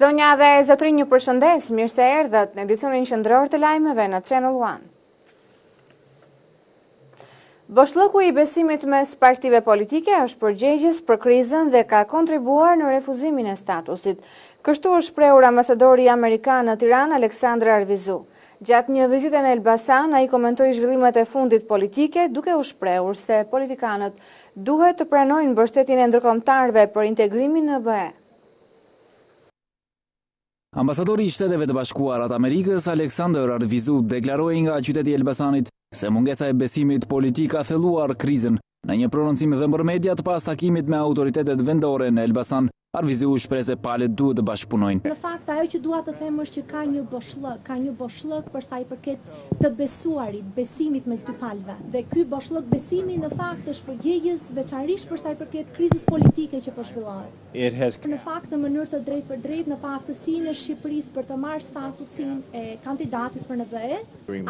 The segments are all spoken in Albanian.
Zonja dhe zotrinj, ju përshëndes, mirë se erdhët në edicionin qendror të lajmeve në Channel One. Boshllëku i besimit mes partive politike është përgjegjës për krizën dhe ka kontribuar në refuzimin e statusit. Kështu është shprehur ambasadori amerikan në Tiranë, Aleksandr Arvizu. Gjatë një vizite në Elbasan, ai komentoi zhvillimet e fundit politike, duke u shprehur se politikanët duhet të pranojnë mbështetjen e ndërkombëtarëve për integrimin në BE. Ambasadori i Shteteve të Bashkuara të Amerikës, Aleksandr Arvizu, deklaroi nga qyteti i Elbasanit se mungesa e besimit politik ka thelluar krizën. Në një prononcim dhe për mediat pas takimit me autoritetet vendore në Elbasan, Arvizu shpreh se palët duhet të bashkëpunojnë. Në fakt, ajo që dua të them është që ka një boshllëk për sa i përket të besuarit, besimit mes dy palëve. Dhe ky boshllëk besimi në fakt është përgjegjës veçanërisht për sa i përket krizës politike që po zhvillohet. Në fakt, në mënyrë të drejtë për drejtë në paaftësinë e Shqipërisë për të marrë statusin e kandidatit për në BE,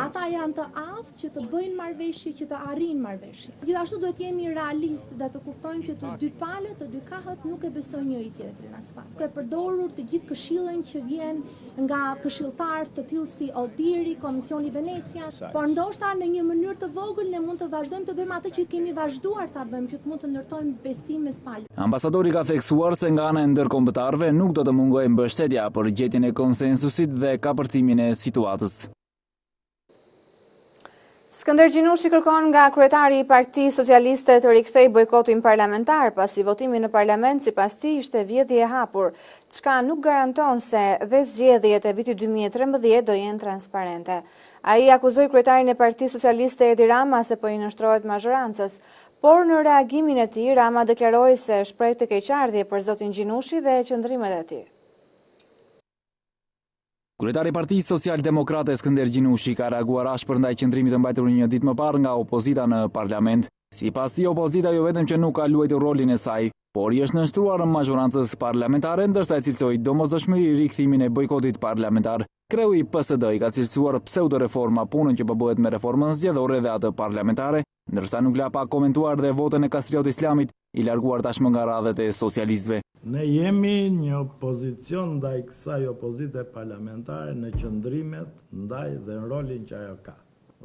ata janë të aftë që të bëjnë marrëveshje, që të arrijnë marrëveshje. Gjithashtu duhet jemi realistë dhe të kuptojmë që të dy palët, të dy kahët nuk e besojnë njëri tjetrin as pak. Ka përdorur të gjithë këshillën që vjen nga këshilltar të tillë si Odiri, Komisioni Venecia, por ndoshta në një mënyrë të vogël ne mund të vazhdojmë të bëjmë atë që kemi vazhduar ta bëjmë, që mund të ndërtojmë besim mes palëve. Ambasadori ka theksuar se nga ana e ndërkombëtarëve nuk do të mungojë mbështetja për gjetjen e konsensusit dhe kapërcimin e situatës. Skënder Gjinushi kërkon nga kryetari i Partisë Socialiste të rikthejë bojkotin parlamentar pasi votimi në parlament sipas tij ishte vjedhje e hapur, çka nuk garanton se dhe zgjedhjet e vitit 2013 do jenë transparente. Ai akuzoi kryetarin e Partisë Socialiste Edi Rama se po i nështrohet mazhorancës, por në reagimin e tij Rama deklaroi se shpreh të keqardhje për zotin Gjinushi dhe qëndrimet e tij. Kryetari i Partisë Social-Demokrate Skënder Gjinushi ka reaguar ashpër ndaj qëndrimit të mbajtur një ditë më parë nga opozita në parlament. Sipas tij, opozita jo vetëm që nuk ka luajtur rolin e saj, por i është nënshtruar mazhorancës parlamentare, ndërsa e cilësoi domosdoshmëri rikthimin e bojkotit parlamentar. Kreu i PSD i ka cilësuar pseudo-reforma punën që po bëhet me reformën zgjedhore dhe atë parlamentare, ndërsa nuk la pa komentuar dhe votën e Kastriot Islamit, i larguar tashmë nga radhët e socialistëve. Ne jemi një opozicion ndaj kësaj opozite parlamentare në qëndrimet ndaj dhe në rolin që ajo ka.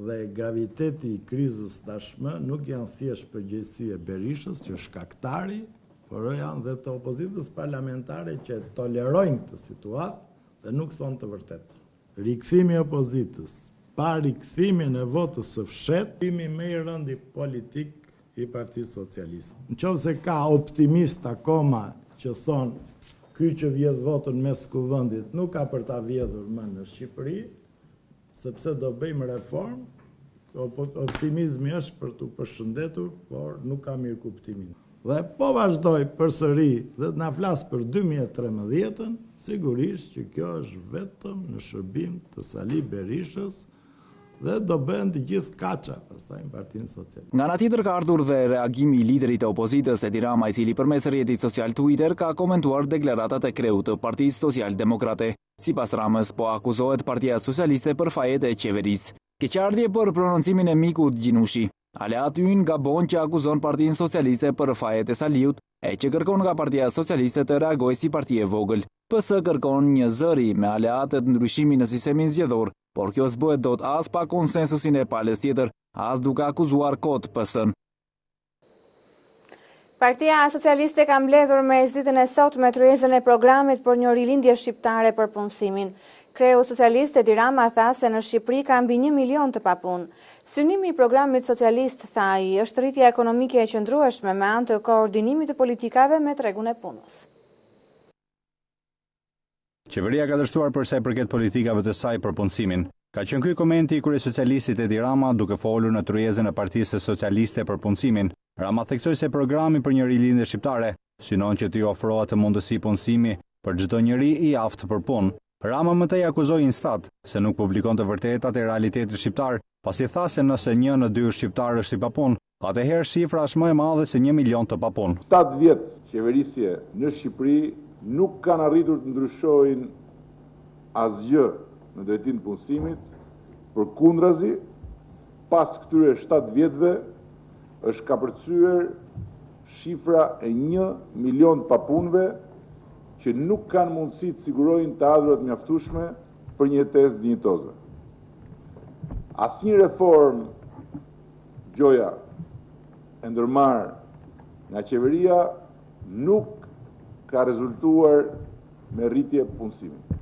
Dhe graviteti i krizës tashmë nuk janë thjesht përgjegjësi e Berishës, që është shkaktari, por janë dhe të opozitës parlamentare që tolerojnë këtë situatë dhe nuk thonë të vërtetë. Rikthimi i opozitës pa rikthimin e votës së fshehtë, rikthimi më i rënd i politik i Partisë Socialiste. Nëse ka optimist akoma që thonë ky që vjedh votën mes kuvendit nuk ka për ta vjedhur më në Shqipëri, sepse do bëjmë reformë, optimizmi është për t'u përshëndetur, por nuk ka mirë kuptimin. Dhe po vazhdoj përsëri dhe na flas për 2013-ën, sigurisht që kjo është vetëm në shërbim të Sali Berishës dhe do bëhen të gjithë kaça pastaj në Partinë Socialiste. Nga ana tjetër ka ardhur dhe reagimi i liderit të opozitës Edi Rama, i cili përmes rrjetit social Twitter ka komentuar deklaratat e kreut të Partisë Social-Demokrate. Sipas Ramës, po akuzohet Partia Socialiste për fajet e qeverisë. Keqardhje për prononcimin e mikut Gjinushi. Aleat Ynë gabon që akuzon Partinë Socialiste për fajet e Saliut, e që kërkon nga Partia Socialiste të reagojë si parti e vogël. PS kërkon një zëri me aleatët ndryshimi në sistemin zgjedhor, por kjo s'bëhet dot as pa konsensusin e palës tjetër, as duke akuzuar kot PS-n. Partia Socialiste ka mbledhur me ditën e sotme tryezën e programit për një rilindje shqiptare për punësimin. Kreu socialist Edi Rama tha se në Shqipëri ka mbi 1 milion të papunë. Synimi i programit socialist, tha ai, është rritja ekonomike e qëndrueshme me anë të koordinimit të politikave me tregun e punës. Qeveria ka dështuar për sa i përket politikave të saj për punësimin. Ka qenë ky komenti i kryesocialistit Edi Rama duke folur në tryezën e Partisë Socialiste për punësimin. Rama theksoi se programi për një rilindje shqiptare synon që t'i ofrohet mundësi punësimi për çdo njeri i aftë për punë. Rama më tej akuzoi Instat se nuk publikon të vërtetat e realitetit shqiptar, pasi tha se nëse 1 në 2 shqiptar është i papunë, atëherë shifra është më e madhe se 1 milion të papunë. 7 vjet qeverisje në Shqipëri nuk kanë arritur të ndryshojnë asgjë në drejtimin e punësimit, përkundrazi, pas këtyre 7 vjetëve është kapërcyer shifra e 1 milion papunëve që nuk kanë mundësi të sigurojnë të ardhurat mjaftueshme për një jetesë dinjitoze. Asnjë reformë gjoja e ndërmarrë nga qeveria nuk ka rezultuar me rritje punësimit.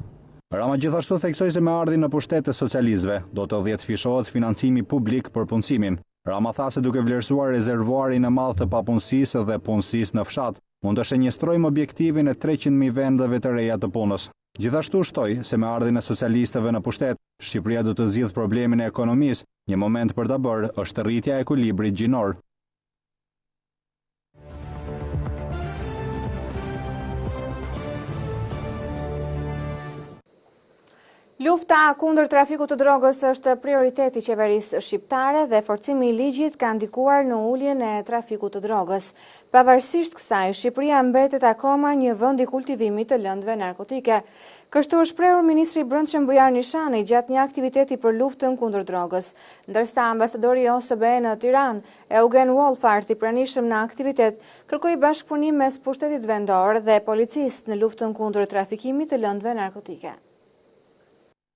Rama gjithashtu theksoi se me ardhin në pushtet të socialistëve do të dhjetëfishohet financimi publik për punësimin. Rama tha se duke vlerësuar rezervuarin e madh të papunësisë dhe punësisë në fshat, mund të shenjëstrojmë objektivin e 300.000 vendeve të reja të punës. Gjithashtu shtoi se me ardhin e socialistëve në pushtet, Shqipëria do të zgjidhë problemin e ekonomisë, një moment për ta bërë është rritja e ekuilibrit gjinor. Lufta kundër trafikut të drogës është prioritet i qeverisë shqiptare dhe forcimi i ligjit ka ndikuar në uljen e trafikut të drogës. Pavarësisht kësaj, Shqipëria mbetet akoma një vend i kultivimit të lëndëve narkotike. Kështu është shprehur ministri i Brendshëm Bujar Nishani gjatë një aktiviteti për luftën kundër drogës, ndërsa ambasadori i OSBE në Tiranë, Eugen Wolfart, i pranishëm në aktivitet, kërkoi bashkëpunim mes pushtetit vendor dhe policisë në luftën kundër trafikimit të lëndëve narkotike.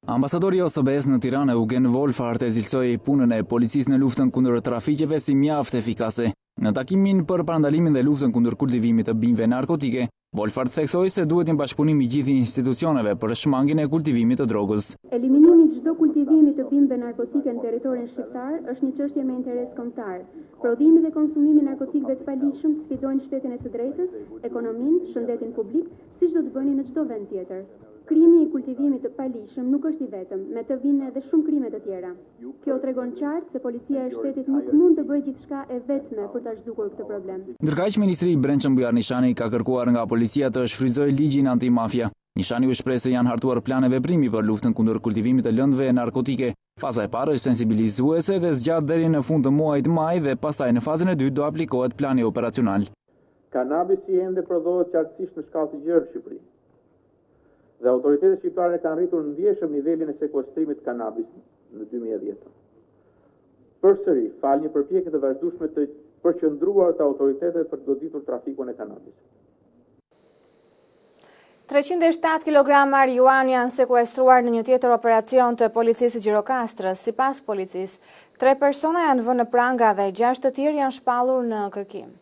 Ambasadori i OSBE-s në Tiranë, Eugen Wolfart, e cilësoi punën e policisë në luftën kundër trafikeve si mjaft efikase. Në takimin për parandalimin dhe luftën kundër kultivimit të bimëve narkotike, Wolfart theksoi se duhet një bashkëpunim i gjithë institucioneve për shmangjen e kultivimit të drogës. Eliminimi i çdo kultivimi të bimëve narkotike në territorin shqiptar është një çështje me interes kombëtar. Prodhimi dhe konsumimi i narkotikëve të paligjshëm sfidojnë shtetin e së drejtës, ekonominë, shëndetin publik, siç do të bënin në çdo vend tjetër. Krimi i kultivimit të paligjshëm nuk është i vetëm, me të vinë edhe shumë krime të tjera. Kjo tregon qartë se policia e shtetit nuk mund të bëjë gjithçka e vetme për ta zhdukur këtë problem. Ndërkaq, ministri i Brendshëm Bujar Nishani ka kërkuar nga policia të shfrytëzojë ligjin antimafia. Nishani u shpreh se janë hartuar plane veprimi për luftën kundër kultivimit të lëndëve narkotike. Faza e parë është sensibilizuese dhe zgjat deri në fund të muajit maj dhe pastaj në fazën e dytë do aplikohet plani operacional. Kanabisi ende prodhohet qartësisht në shkallë të gjerë në Shqipëri. Dhe autoritetet shqiptare kanë rritur në ndjeshëm nivelin e sekuestrimit të kanabis në 2010. Përsëri, fal një përpjekje të vazhdueshme të përqendruar të autoritetet për të goditur trafikun e kanabis. 307 kg marijuanë janë sekuestruar në një tjetër operacion të policisë së Gjirokastrës. Sipas policisë, 3 persona janë vënë në pranga dhe 6 të tjerë janë shpallur në kërkim.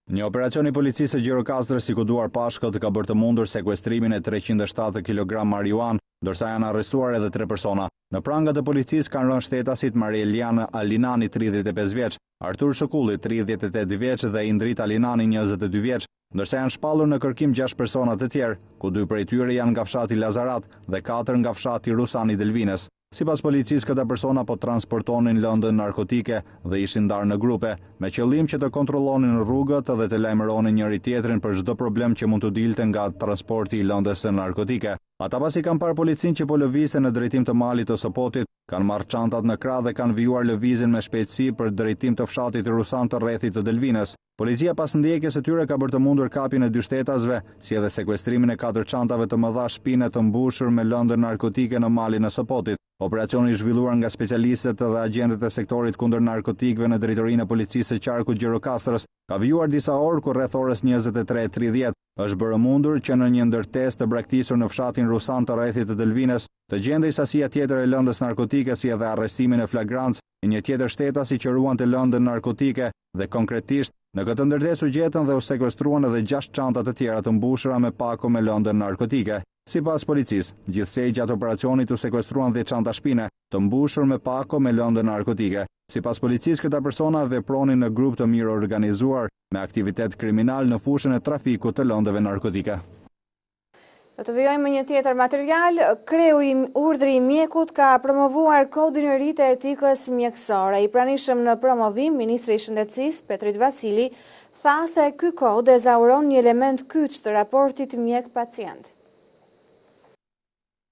Një operacion i policisë së Gjirokastrës i kuduar pashkët ka bërë të mundur sekuestrimin e 307 kg marijuanë, ndërsa janë arrestuar edhe 3 persona. Në prangat e policisë kanë rënë shtetasit Marielian Alinani, 35 vjeç, Artur Shokulli, 38 vjeç dhe Indrit Alinani, 22 vjeç, ndërsa janë shpallur në kërkim 6 persona të tjerë, ku 2 prej tyre janë nga fshati Lazarat dhe 4 nga fshati Rusani Delvines. Sipas policisë, këta persona po transportonin lëndën narkotike dhe ishin ndarë në grupe, me qëllim që të kontrollonin rrugët dhe të lajmëronin njëri tjetrin për çdo problem që mund të dilte nga transporti i lëndës së narkotike. Ata pasi kanë parë policin që po lëvizte në drejtim të malit të Sopotit, kanë marrë çantat në krah dhe kanë vijuar lëvizjen me shpejtësi për drejtim të fshatit Rusan të rrethit të Delvines. Policia pas ndjekjes së tyre ka bërë të mundur kapjen e 2 shtetasve, si edhe sekuestrimin e 4 çantave të mëdha shpine të mbushur me lëndë narkotike në malin e Sopotit. Operacioni i zhvilluar nga specialistët dhe agentët e sektorit kundër narkotikëve në drejtorinë e policisë së qarkut Gjirokastrës ka vijuar disa orë ku rreth orës 23:30 është bërë mundur që në një ndërtesë të braktisur në fshatin Rusan të rrethit të Delvines të gjendej sasia tjetër e lëndës narkotike, si edhe arrestimin e flagrancë e një tjetër shtetasi që ruante lëndën narkotike dhe konkretisht në këtë ndërtesë u gjetën dhe u sekuestruan edhe 6 çanta të tjera të mbushura me pako me lëndën narkotike. Sipas policisë, gjithsej gjatë operacionit u sekuestruan 10 çanta shpine të mbushur me pako me lëndë narkotike. Sipas policisë, këta persona vepronin në grup të mirë organizuar me aktivitet kriminal në fushën e trafikut të lëndëve narkotike. Do të vijojmë me një tjetër material. Kreu i urdhri i mjekut ka promovuar kodin e ri të etikës mjekësore. I pranishëm në promovim, ministri i Shëndetësisë Petrit Vasili tha se ky kod ezauron një element kyç të raportit mjek-pacient.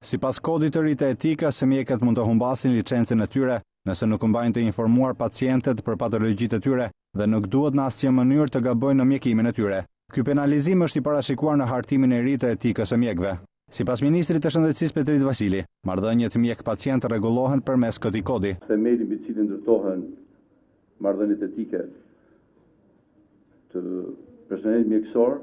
Sipas kodit të ri të etikës, mjekët mund të humbasin licencën e tyre nëse nuk mbajnë të informuar pacientët për patologjitë e tyre dhe nuk duhet në asnjë mënyrë të gabojnë në mjekimin e tyre. Ky penalizim është i parashikuar në hartimin e ri të etikës së mjekëve. Sipas ministrit të Shëndetësisë Petrit Vasili, marrëdhëniet mjek-pacient rregullohen përmes këtij kodi. Themeli mbi cilin ndërtohen marrëdhëniet etike të personelit mjekësor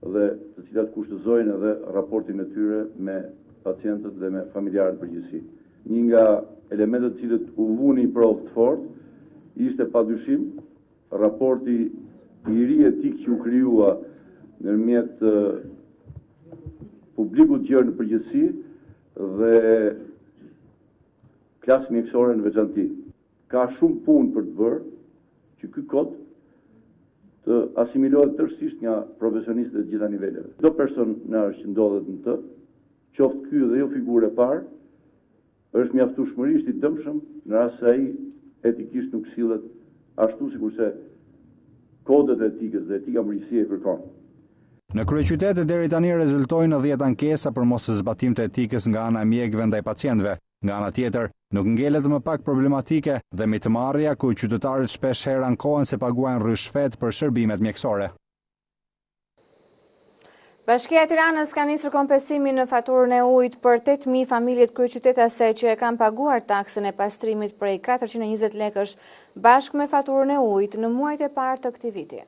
dhe të cilat kushtëzojnë edhe raportin e tyre me pacientët dhe me familjarët përgjithësi. Një nga elementet të cilët u vuni provë të fortë ishte padyshim raporti i ri etik që u krijua ndërmjet publikut gjerë në përgjithësi dhe klasë mjekësore në veçanti. Ka shumë punë për të bërë që ky kod të asimilohet tërësisht nga profesionistët e gjitha niveleve. Çdo personazh që ndodhet në të, qoftë ky dhe jo figurë e parë, është mjaftueshmërisht i dëmshëm në rast se ai etikisht nuk sillet ashtu sikurse kodet e etikës dhe etika mërgjësie kërkon. Në kryeqytet deri tani rezultojnë 10 ankesa për mos zbatim të etikës nga ana e mjekëve ndaj pacientëve. Nga ana tjetër, nuk ngelet më pak problematike dhe mitëmarrja ku qytetarët shpesh herë ankohen se paguajnë rrishfet për shërbimet mjekësore. Bashkia e Tiranës ka nisur kompensimin në faturën e ujit për 8.000 familjet kryeqytetase që e kanë paguar taksën e pastrimit prej 420 lekësh bashkë me faturën e ujit në muajt e parë të këtij viti.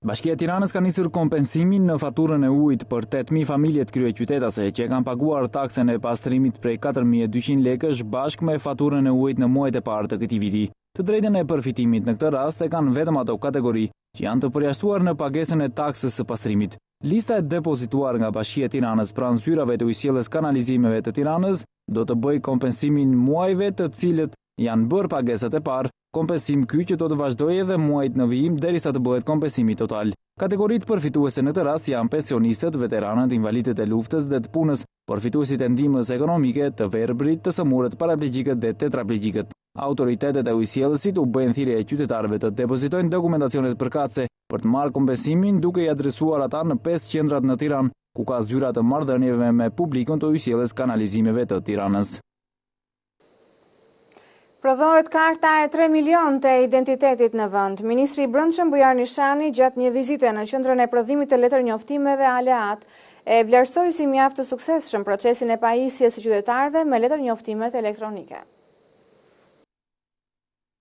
Bashkia e Tiranës ka nisur kompensimin në faturën e ujit për 8.000 familjet kryeqytetase që e kanë paguar taksën e pastrimit prej 4.200 lekësh bashkë me faturën e ujit në muajt e parë të këtij viti. Të drejtën e përfitimit në këtë rast e kanë vetëm ato kategori që janë të përjashtuar në pagesën e taksës së pastrimit. Lista e depozituar nga Bashkia e Tiranës pranë zyrave të ujësjelljes kanalizimeve të Tiranës do të bëjë kompensimin muajve të cilët janë bërë pagesat e parë, kompensim ky që do të vazhdojë edhe muajt në vijim derisa të bëhet kompensimi total. Kategoritë përfituese në këtë rast janë pensionistët, veteranët, invalidët e luftës dhe të punës, përfituesit e ndihmës ekonomike, të verbrit, të sëmurët, paraplegjikët dhe tetraplegjikët. Autoritetet e ujësjellësit u bëjnë thirrje e qytetarëve të depozitojnë dokumentacionet përkatëse për të marrë kompensimin duke i adresuar ata në 5 qendrat në Tiranë, ku ka zyra të marrëdhënieve me publikun të ujësjelljes kanalizimeve të Tiranës. Prodhohet karta e 3 milion të identitetit në vend. Ministri i Brendshëm Bujar Nishani gjatë një vizite në qendrën e prodhimit të letër njoftimeve Aleat e vlerësoi si mjaft të suksesshëm procesin e pajisjes së qytetarëve me letër njoftimet elektronike.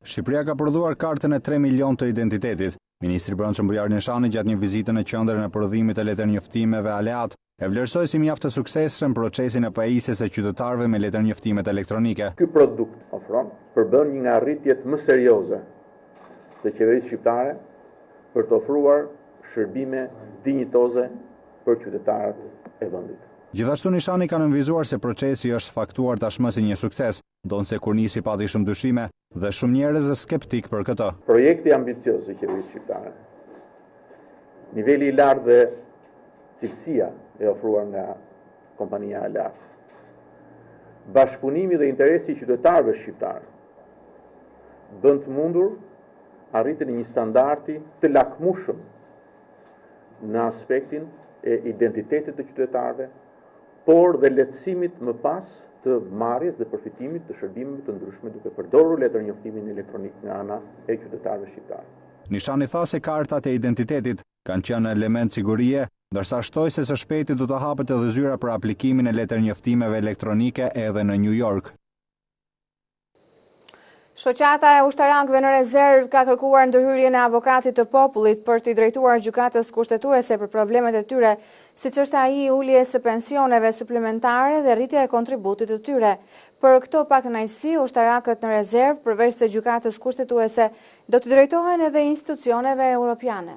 Shqipëria ka prodhuar kartën e 3 milion të identitetit. Ministri i Brendshëm Bujar Nishani gjatë një vizite në qendrën e prodhimit të letër njoftimeve Aleat e vlerësoi si mjaft të suksesshëm procesin e pajisjes së qytetarëve me letër njoftimet elektronike. Ky produkt ofron përbën një nga arritjet më serioze të qeverisë shqiptare për të ofruar shërbime dinjitoze për qytetarët e vendit. Gjithashtu Nishani ka nënvizuar se procesi është faktuar tashmë si një sukses, ndonse kur nisi pati shumë dyshime dhe shumë njerëz skeptik për këtë. Projekti ambicioz i qeverisë shqiptare, niveli i lartë dhe cilësia e ofruar nga kompania Alat, bashkëpunimi dhe interesi i qytetarëve shqiptarë, bën të mundur arritjen e një standardi të lakmueshëm në aspektin e identitetit të qytetarëve, por dhe lehtësimit më pas të marrjes dhe përfitimit të shërbimeve të ndryshme duke përdorur letër njoftimin elektronik nga ana e qytetarëve shqiptarë. Nishani tha se kartat e identitetit kanë qenë element sigurie, ndërsa shtoi se së shpejti do të hapet edhe zyra për aplikimin e letër njoftimeve elektronike edhe në New York. Shoqata e ushtarakëve në rezervë ka kërkuar ndërhyrjen e avokatit të popullit për t'i drejtuar gjykatës kushtetuese për problemet e tyre, siç është ai i uljes së pensioneve suplementare dhe rritja e kontributit të tyre. Për këto pakënaqësi, ushtarakët në rezervë, përveç se gjykatës kushtetuese, do të drejtohen edhe institucioneve europiane.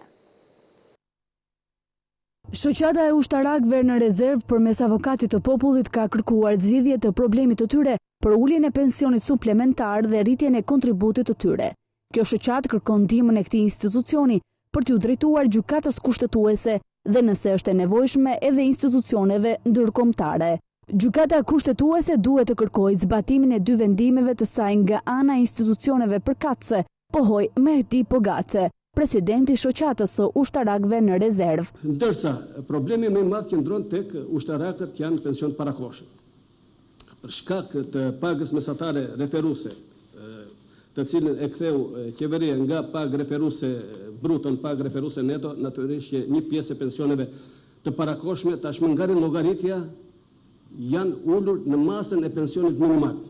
Shoqata e ushtarakëve në rezervë përmes avokatit të popullit ka kërkuar zgjidhje të problemit të tyre për uljen e pensionit suplementar dhe rritjen e kontributit të tyre. Kjo shoqatë kërkon ndihmën e këtij institucioni për t'u drejtuar gjykatës kushtetuese dhe nëse është e nevojshme edhe institucioneve ndërkombëtare. Gjykata kushtetuese duhet të kërkojë zbatimin e 2 vendimeve të saj nga ana e institucioneve përkatëse, pohoi Mehdi Pogace, presidenti shoqatës së ushtarakëve në rezervë. Ndërsa problemi më i madh qëndron tek ushtarakët që janë pension parakoshëm. Për shkak të pagës mesatare referuese, të cilën e ktheu qeveria nga pagë referuese bruto në pagë referuese neto, natyrisht që një pjesë e pensioneve të parakoshme tashmë nga llogaritja janë ulur në masën e pensionit minimal.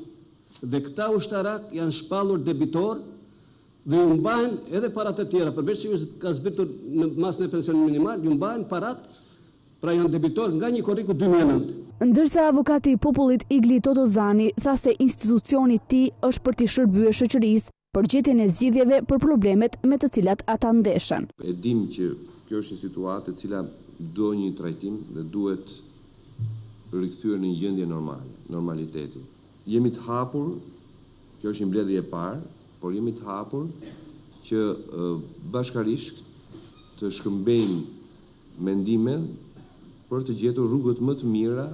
Dhe këta ushtarak janë shpallur debitor dhe ju mbajnë edhe parat e tjera, përveç që ju ka zbritur në masën e pensionit minimal, ju mbajnë parat, pra janë debitor nga një korriku 2009. Ndërsa avokati i popullit Igli Totozani tha se institucioni i tij është për të shërbyer shoqërisë për gjetjen e zgjidhjeve për problemet me të cilat ata ndeshen. E dim që kjo është një situatë e cila do një trajtim dhe duhet rikthyer në një gjendje normaliteti. Jemi të hapur, kjo është një mbledhje e parë, por jemi të hapur që bashkarisht të shkëmbejmë mendime për të gjetur rrugët më të mira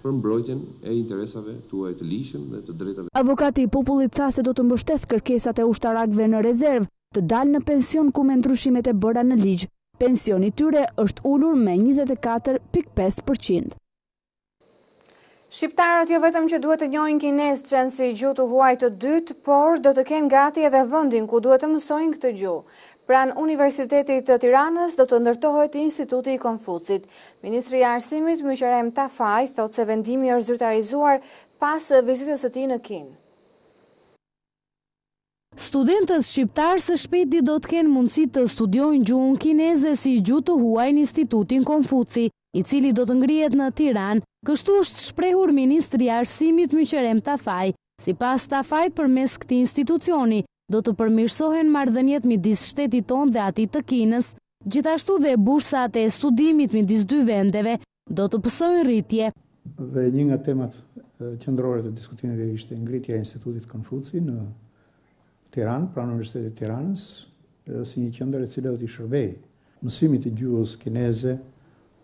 për mbrojtjen e interesave tuaj të ligjshëm dhe të drejtave. Avokati i popullit tha se do të mbështes kërkesat e ushtarakëve në rezervë të dalë në pension ku me ndryshimet e bëra në ligj. Pensioni i tyre është ulur me 24.5%. Shqiptarët jo vetëm që duhet të njohin kinezën si gjuhë të huaj të dytë, por do të kenë gati edhe vendin ku duhet të mësojnë këtë gjuhë. Pranë Universitetit të Tiranës do të ndërtohet Instituti i Konfucit. Ministri i Arsimit Myqerem Tafaj thotë se vendimi është zyrtarizuar pas vizitës së tij në Kinë. Studentët shqiptarë së shpejti do të kenë mundësi të studiojnë gjuhën kineze si gjuhë të huaj në Institutin Konfuci, i cili do të ngrihet në Tiranë. Kështu është shprehur Ministri i Arsimit Myqerem Tafaj. Sipas Tafajt, përmes këtij institucioni do të përmirësohen marrëdhëniet midis shtetit tonë dhe atij të Kinës, gjithashtu dhe bursat e studimit midis dy vendeve do të pësojnë rritje. Dhe një nga temat qendrore të diskutimeve ishte ngritja e Institutit Konfuci në Tiranë, pranë Universitetit të Tiranës, si një qendër e cila do t'i shërbejë mësimit të gjuhës kineze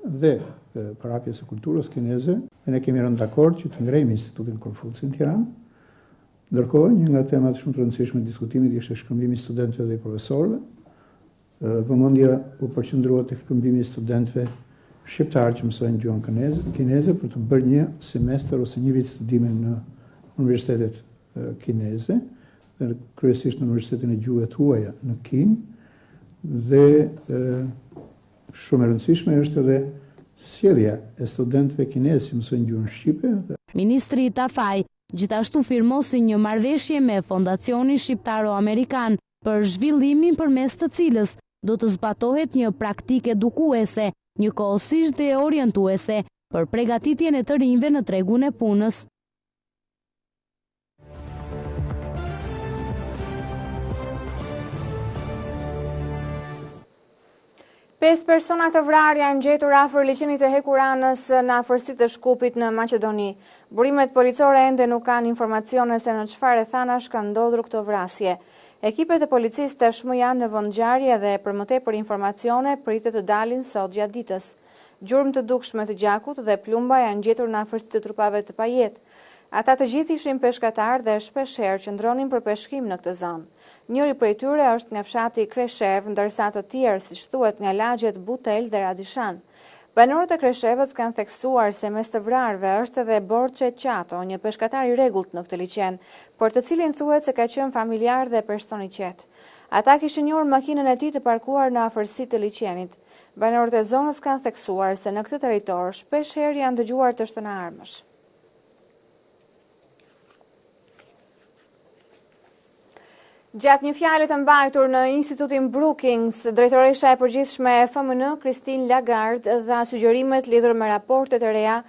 dhe parapjes së kulturës kineze, dhe ne kemi rënë dakord që të ngrejmë Institutin Konfuci në Tiranë. Ndërkohë, një nga temat shumë të rëndësishme të diskutimit ishte shkëmbimi i studentëve dhe i profesorëve. Vëmendja u përqendrua tek shkëmbimi i studentëve shqiptarë që mësojnë gjuhën kineze për të bërë një semestër ose një vit studime në universitetet kineze, dhe kryesisht në Universitetin e Gjuhëve të Huaja në Kinë, dhe shumë e rëndësishme është edhe sjellja e studentëve kinezë që mësojnë gjuhën shqipe. Ministri Tafaj gjithashtu firmosi një marrëveshje me Fondacionin Shqiptaro-Amerikan për zhvillimin përmes të cilës do të zbatohet një praktikë edukuese, njëkohësisht dhe orientuese për përgatitjen e të rinjve në tregun e punës. Pesë persona të vrarë janë gjetur afër liçenit të Hekuranës në afërsitë të Shkupit në Maqedoni. Burimet policore ende nuk kanë informacione se në çfarë thanash ka ndodhur këtë vrasje. Ekipet e policisë tashmë janë në vend ngjarje dhe për më tepër informacione pritet të dalin sot gjatë ditës. Gjurmë të dukshme të gjakut dhe plumba janë gjetur në afërsitë të trupave të pajet. Ata të gjithë ishin peshkatar dhe shpeshherë qëndronin për peshkim në këtë zonë. Njëri prej tyre është nga fshati Kreshev, ndërsa të tjerë, siç thuhet, nga lagjet Butel dhe Radishan. Banorët e Kreshevës kanë theksuar se mes të vrarëve është edhe Borçe Qato, një peshkatar i rregullt në këtë liçen, por të cilin thuhet se ka qenë familjar dhe person i qetë. Ata kishin njohur makinën e tij të parkuar në afërsi të liçenit. Banorët e zonës kanë theksuar se në këtë territor shpeshherë janë dëgjuar të shtëna armësh. Gjatë një fjale të mbajtur në Institutin Brookings, drejtoresha e përgjithshme e FMN, Christine Lagarde, dha sugjerimet lidhur me raportet e reja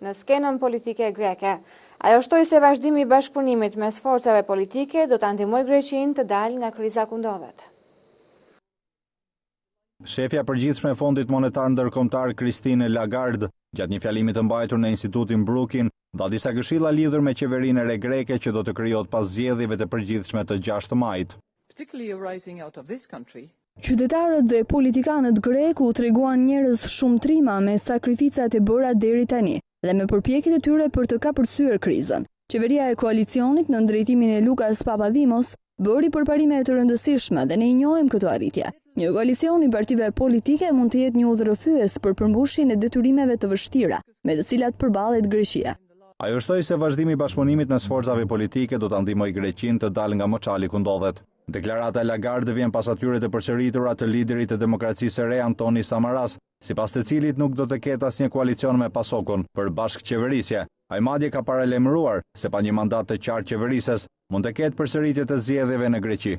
në skenën politike greke. Ajo shtoi se vazhdimi i bashkëpunimit mes forcave politike do ta ndihmojë Greqinë të dalë nga kriza ku ndodhet. Shefja përgjithshme e Fondit Monetar Ndërkombëtar Christine Lagarde, gjatë një fjalimi të mbajtur në Institutin Brookings, dha disa këshilla lidhur me qeverinë e re greke që do të krijohet pas zgjedhjeve të përgjithshme të 6 majit. Qytetarët dhe politikanët grek u treguan njerëz shumë trima me sakrificat e bëra deri tani dhe me përpjekjet e tyre për të kapërcyer krizën. Qeveria e koalicionit në drejtimin e Lukas Papadimos bëri përparime të rëndësishme dhe ne i njohim këtë arritje. Një koalicion i partive politike mund të jetë një udhërrëfyes për përmbushjen e detyrimeve të vështira me të cilat përballet Greqia. Ajo shtoi se vazhdimi i bashkëpunimit mes forcave politike do ta ndihmojë Greqinë të dalë nga moçali ku ndodhet. Deklarata e Lagarde vjen pas atyre të përsëritura të liderit të demokracisë së re Antoni Samaras, sipas të cilit nuk do të ketë asnjë koalicion me PASOK-un për bashkëqeverisje. Ai madje ka paralajmëruar se pa një mandat të qartë qeverises mund të ketë përsëritje të zgjedhjeve në Greqi.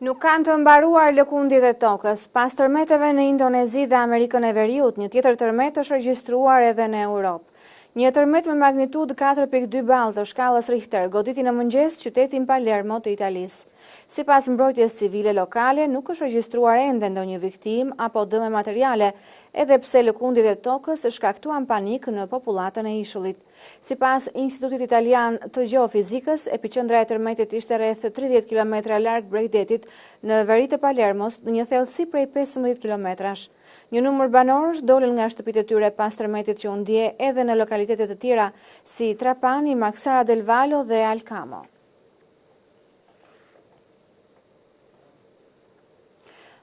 Nuk kanë të mbaruar lëkundjet e tokës. Pas tërmeteve në Indonezi dhe Amerikën e Veriut, një tjetër tërmet është regjistruar edhe në Europë. Një tërmet me magnitudë 4.2 ballë të shkallës Richter goditi në mëngjes qytetin Palermo të Italisë. Sipas mbrojtjes civile lokale, nuk është regjistruar ende ndonjë viktim apo dëme materiale, edhe pse lëkundjet e tokës shkaktuan panik në popullatën e ishullit. Sipas Institutit Italian të Gjeofizikës, epicendra e tërmetit ishte rreth 30 km larg Bregdetit në veri të Palermos, në një thellësi prej 15 kilometrash. Një numër banorësh dolën nga shtëpitë e tyre pas tërmetit që u ndje edhe në lokalitetet të tjera si Trapani, Maksara del Vallo dhe Alcamo.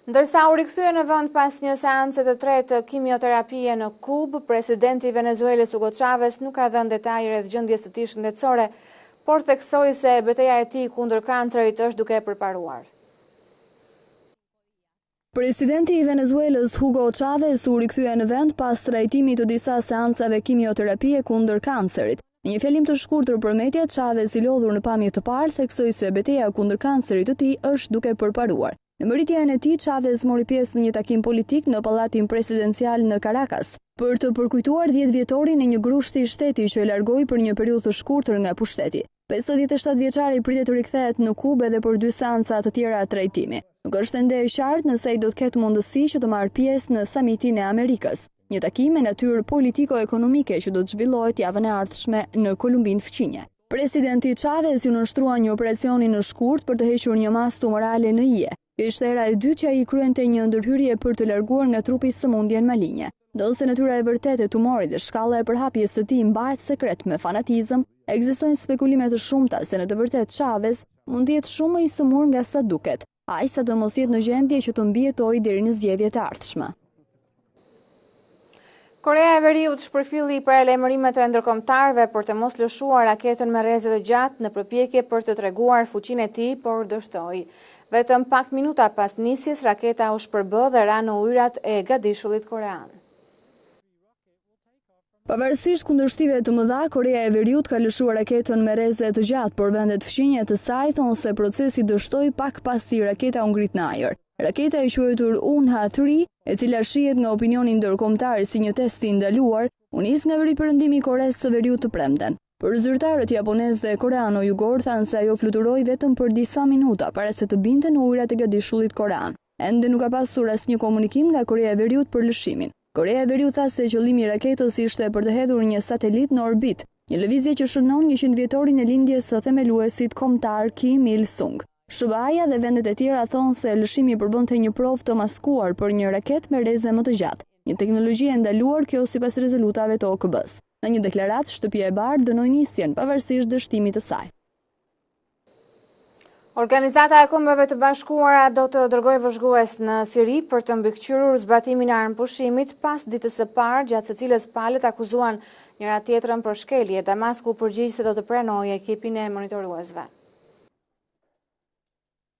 Ndërsa u rikthye në vend pas një seance të tretë kimioterapie në Kubë, presidenti i Venezuelës Hugo Chávez nuk ka dhënë detaje rreth gjendjes së tij shëndetësore, por theksoi se betejë e tij kundër kancerit është duke përparuar. Presidenti i Venezuelës Hugo Chávez u rikthye në vend pas trajtimit të disa seancave kimioterapie kundër kancerit. Në një fjalim të shkurtër për media, Chávez, i lodhur në pamje të parë, theksoi se betejë kundër kancerit të tij është duke përparuar. Në mbërritjen e tij, Chávez mori pjesë në një takim politik në pallatin presidencial në Caracas për të përkujtuar 10 vjetorin e një grushti shteti që e largoi për një periudhë të shkurtër nga pushteti. 57 vjeçari pritet të rikthehet në Kubë edhe për 2 seanca të tjera trajtimi. Nuk është ende e qartë nëse ai do të ketë mundësi që të marrë pjesë në samitin e Amerikës, një takim me natyrë politiko-ekonomike që do të zhvillohet javën e ardhshme në Kolumbinë fqinje. Presidenti Chávez ju nënshtrua një operacioni në shkurt për të hequr një mas tumorale në hije. Kjo ishte hera e dytë që ai kryente një ndërhyrje për të larguar nga trupi sëmundjen malinje. Ndonse natyra e vërtetë e tumorit dhe shkalla e përhapjes së tij mbahet sekret me fanatizëm, ekzistojnë spekulime të shumta se në të vërtetë Chávez mund të jetë shumë më i sëmur nga sa duket. Ai sa të mos jetë në gjendje që të mbijetojë deri në zgjedhjet e ardhshme. Korea e Veriut shpërfilli paralajmërimet e ndërkombëtarëve për të mos lëshuar raketën me rrezë të gjatë në përpjekje për të treguar fuqinë e tij, por dështoi. Vetëm pak minuta pas nisjes, raketa u shpërbë dhe ra në ujërat e gadishullit korean. Pavarësisht kundërshtive të mëdha, Korea e Veriut ka lëshuar raketën me rrezë të gjatë, por vendet fqinje të saj thonë se procesi dështoi pak pasi raketa u ngrit në ajër. Raketa e quajtur Unha-3, e cila shihet nga opinioni ndërkombëtar si një test i ndaluar, u nis nga veriperëndimi i Koresë së Veriut të premten. Por zyrtarët japonez dhe koreano-jugor thanë se ajo fluturoi vetëm për disa minuta para se të binte në ujërat e gadishullit korean. Ende nuk ka pasur asnjë komunikim nga Korea e Veriut për lëshimin. Korea e Veriut tha se qëllimi i raketës ishte për të hedhur një satelit në orbit, një lëvizje që shënon 100 vjetorin e lindjes së themeluesit kombëtar Kim Il-sung. SBA-ja dhe vendet e tjera thonë se lëshimi përbënte një provë të maskuar për një raketë me rrezë më të gjatë, një teknologji e ndaluar kjo sipas rezolutave të OKB-s. Në një deklaratë, Shtëpia e Bardhë dënoi nisjen pavarësisht dështimit të saj. Organizata e Kombeve të Bashkuara do të dërgojë vëzhgues në Siri për të mbikëqyrur zbatimin e armëpushimit pas ditës së parë, gjatë së cilës palët akuzuan njëra tjetrën për shkelje. Damasku përgjigj se do të pranojë ekipin e monitoruesve.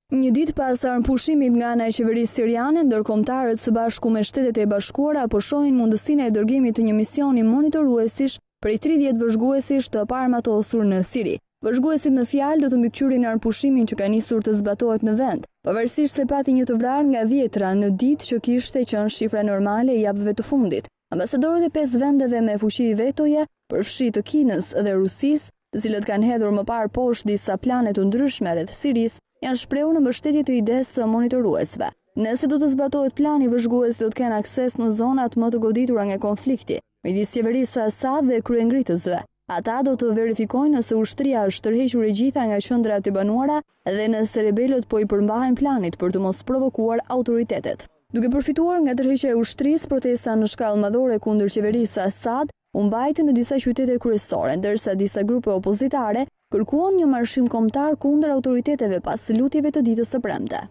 Një ditë pas armëpushimit nga ana e qeverisë siriane, ndërkombëtarët së bashku me Shtetet e Bashkuara po shohin mundësinë e dërgimit të një misioni monitoruesish prej 30 vëzhguesish të paarmatosur në Siri. Vëzhguesit në fjalë do të mbikëqyrin armëpushimin që ka nisur të zbatohet në vend, pavarësisht se pati një të vrarë nga 10 në ditë që kishte qenë shifra normale e javëve të fundit. Ambasadorët e 5 vendeve me fuqi vetoje, përfshi të Kinës dhe Rusisë, të cilët kanë hedhur më parë poshtë disa plane të ndryshme rreth Sirisë, janë shprehur në mbështetje të idesë së monitoruesve. Nëse do të zbatohet plani, vëzhguesit do të kenë akses në zonat më të goditura nga konflikti, midis qeverisë së Asad dhe kryengritësve. Ata do të verifikojnë nëse ushtria është tërhequr e gjitha nga qendrat e banuara dhe nëse rebelët po i përmbahen planit për të mos provokuar autoritetet. Duke përfituar nga tërheqja e ushtrisë, protesta në shkallë madhore kundër qeverisë së Asad u mbajtën në disa qytete kryesore, ndërsa disa grupe opozitare kërkuan një marshim kombëtar kundër autoriteteve pas lutjeve të ditës së premte.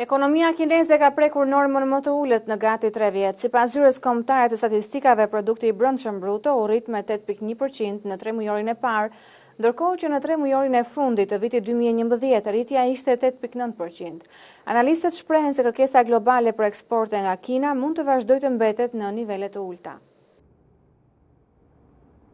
Ekonomia kineze ka prekur normën më të ulët në gati 3 vjet. Sipas zyrës kombëtare të statistikave, produkti i brendshëm bruto u rrit me 8.1% në 3 mujorin e parë, ndërkohë që në 3 mujorin e fundit të vitit 2011 rritja ishte 8.9%. Analistët shprehen se kërkesa globale për eksporte nga Kina mund të vazhdojë të mbetet në nivele të ulta.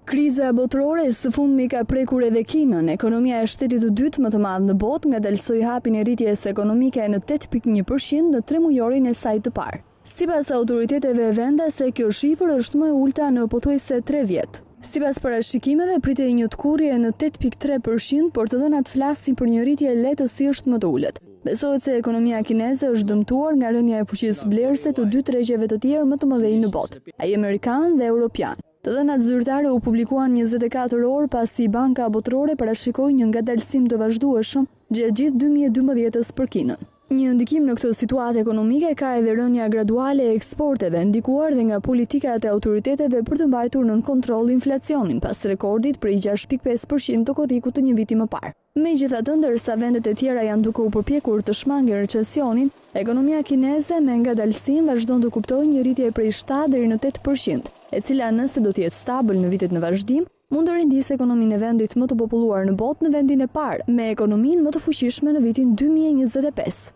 Kriza botërore së fundmi ka prekur edhe Kinën. Ekonomia e shtetit të dytë më të madh në botë ngadalsoi hapin e rritjes ekonomike në 8.1% në 3 mujorin e saj të parë. Sipas autoriteteve vendase, kjo shifër është më e ulta në pothuajse 3 vjet. Sipas parashikimeve, pritej një tkurrje në 8.3%, por të dhënat flasin për një rritje lehtësisht më të ulët. Besohet se ekonomia kineze është dëmtuar nga rënja e fuqisë blerëse të 2 tregjeve të tjerë më të mëdhenj në botë, ai amerikan dhe europian. Të dhënat zyrtare u publikuan 24 orë pasi Banka Botërore parashikoi një ngadalësim të vazhdueshëm gjatë gjithë 2012-s për Kinën. Një ndikim në këtë situatë ekonomike ka edhe rënja graduale e eksporteve, ndikuar dhe nga politikat e autoriteteve për të mbajtur nën kontroll inflacionin pas rekordit prej 6.5% të korrikut të një viti më parë. Megjithatë, ndërsa vendet e tjera janë duke u përpjekur të shmangin recesionin, ekonomia kineze me ngadalësim vazhdon të kuptojë një rritje prej 7 deri në 8%, e cila nëse do të jetë stabil në vitet në vazhdim, mund të rendisë ekonominë e vendit më të populluar në botë në vendin e parë, me ekonominë më të fuqishme në vitin 2025.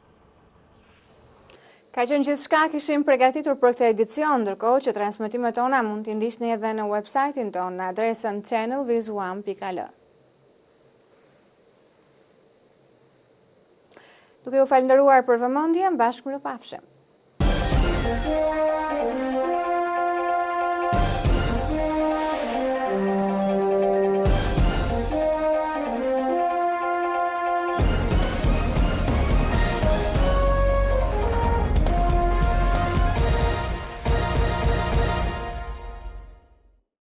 Ka qenë gjithçka kishim përgatitur për këtë edicion, ndërkohë që transmetimet tona mund t'i ndiqni edhe në website-in tonë në adresën channelviz1.al. Duke ju falënderuar për vëmendjen, bashkë mirupafshim.